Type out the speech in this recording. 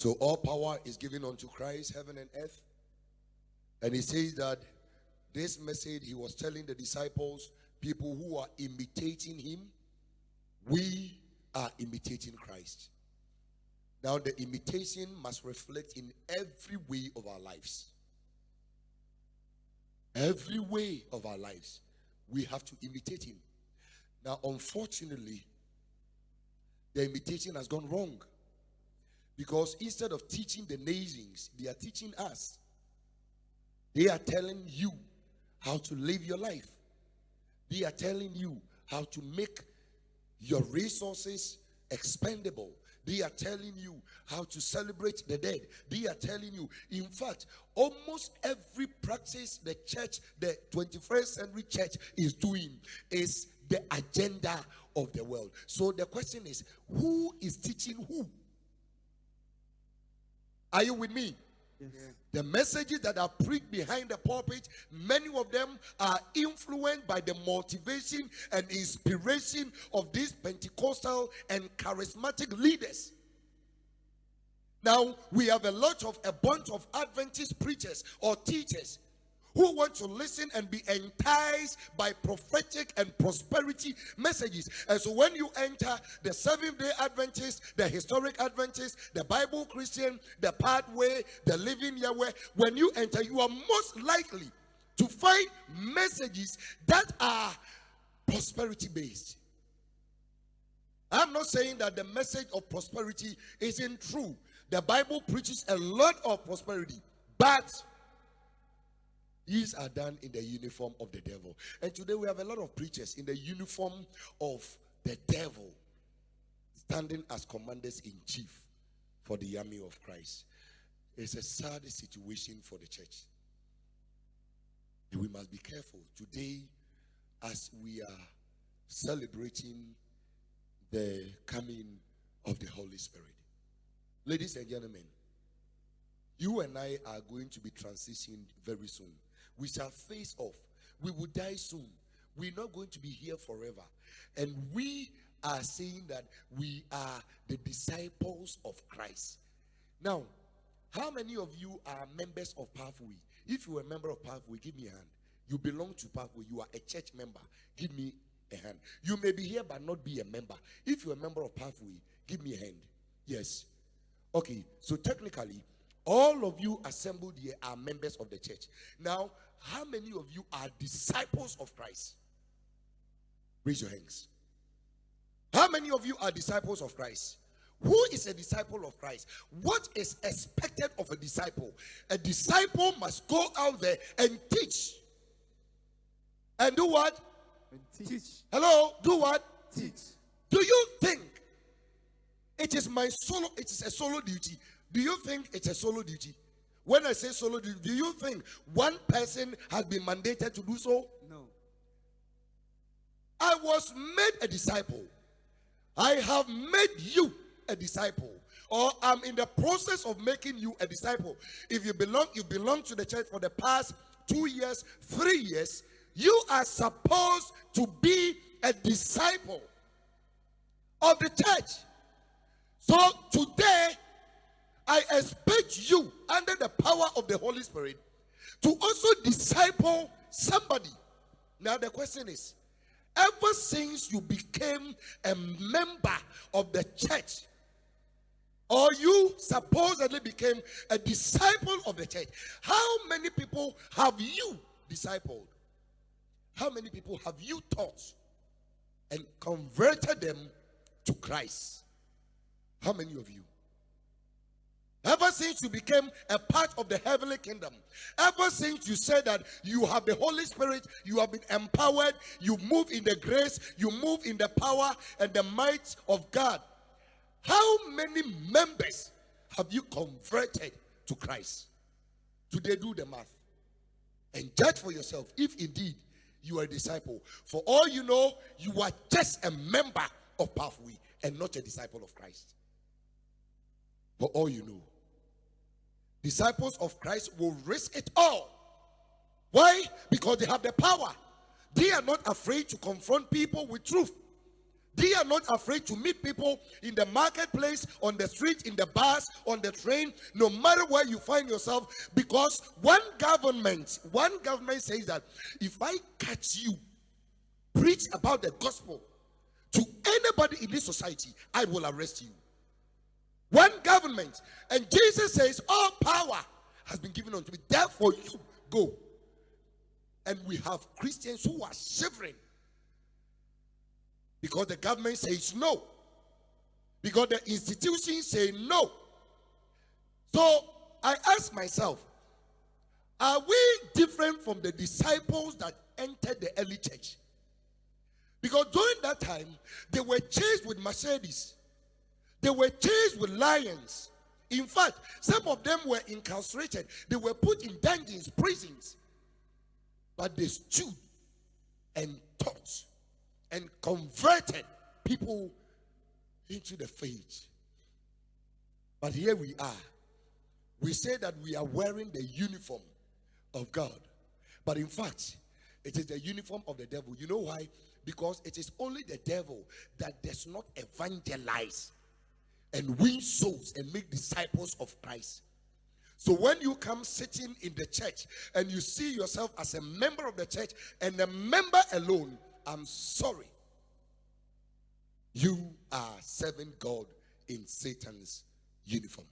So all power is given unto Christ, heaven and earth. And he says that this message he was telling the disciples, people who are imitating him, we are imitating Christ. Now the imitation must reflect in every way of our lives. Every way of our lives, we have to imitate him. Now, unfortunately, the imitation has gone wrong. Because instead of teaching the nations, they are teaching us. They are telling you how to live your life. They are telling you how to make your resources expendable. They are telling you how to celebrate the dead. They are telling you, in fact, almost every practice the church, the 21st century church is doing is the agenda of the world. So the question is, who is teaching who? Are you with me? Yes. The messages that are preached behind the pulpit, many of them are influenced by the motivation and inspiration of these Pentecostal and charismatic leaders. Now, we have a bunch of Adventist preachers or teachers who want to listen and be enticed by prophetic and prosperity messages. And so when you enter the Seventh-day Adventist, the historic Adventist, the Bible Christian, the Pathway, the Living Yahweh, when you enter, you are most likely to find messages that are prosperity based. I'm not saying that the message of prosperity isn't true. The Bible preaches a lot of prosperity, but these are done in the uniform of the devil. And today we have a lot of preachers in the uniform of the devil, standing as commanders in chief for the army of Christ. It's a sad situation for the church. And we must be careful. Today, as we are celebrating the coming of the Holy Spirit. Ladies and gentlemen, you and I are going to be transitioned very soon. We shall face off. We will die soon. We're not going to be here forever. And we are saying that we are the disciples of Christ. Now, how many of you are members of Pathway? If you are a member of Pathway, give me a hand. You belong to Pathway. You are a church member. Give me a hand. You may be here but not be a member. If you're a member of Pathway, give me a hand. Yes. Okay, so technically, all of you assembled here are members of the church. Now, how many of you are disciples of Christ? Raise your hands. How many of you are disciples of Christ? Who is a disciple of Christ? What is expected of a disciple? A disciple must go out there and teach. And do what? And teach. Hello? Do what? Teach. Do you think it is a solo duty? Do you think it's a solo duty? When I say solo duty, do you think one person has been mandated to do so? No. I was made a disciple. I have made you a disciple. Or I'm in the process of making you a disciple. If you belong to the church for the past 2 years, 3 years, you are supposed to be a disciple of the church. So today, I expect you, under the power of the Holy Spirit, to also disciple somebody. Now the question is, ever since you became a member of the church, or you supposedly became a disciple of the church, how many people have you discipled? How many people have you taught and converted them to Christ? How many of you? Ever since you became a part of the heavenly kingdom, ever since you said that you have the Holy Spirit, you have been empowered, you move in the grace, you move in the power and the might of God, how many members have you converted to Christ? Today, do the math and judge for yourself if indeed you are a disciple. For all you know, you are just a member of Pathway and not a disciple of Christ. For all you know. Disciples of Christ will risk it all. Why? Because they have the power. They are not afraid to confront people with truth. They are not afraid to meet people in the marketplace, on the street, in the bus, on the train, no matter where you find yourself, because one government says that if I catch you, preach about the gospel to anybody in this society, I will arrest you. One government. And Jesus says, all power has been given unto me. Therefore, you go. And we have Christians who are shivering because the government says no. Because the institutions say no. So I ask myself, are we different from the disciples that entered the early church? Because during that time, they were chased with machetes. They were chased with lions. In fact, some of them were incarcerated. They were put in dungeons, prisons. But they stood and taught and converted people into the faith. But here we are. We say that we are wearing the uniform of God. But in fact, it is the uniform of the devil. You know why? Because it is only the devil that does not evangelize and win souls and make disciples of Christ. So when you come sitting in the church and you see yourself as a member of the church and a member alone, I'm sorry. You are serving God in Satan's uniform.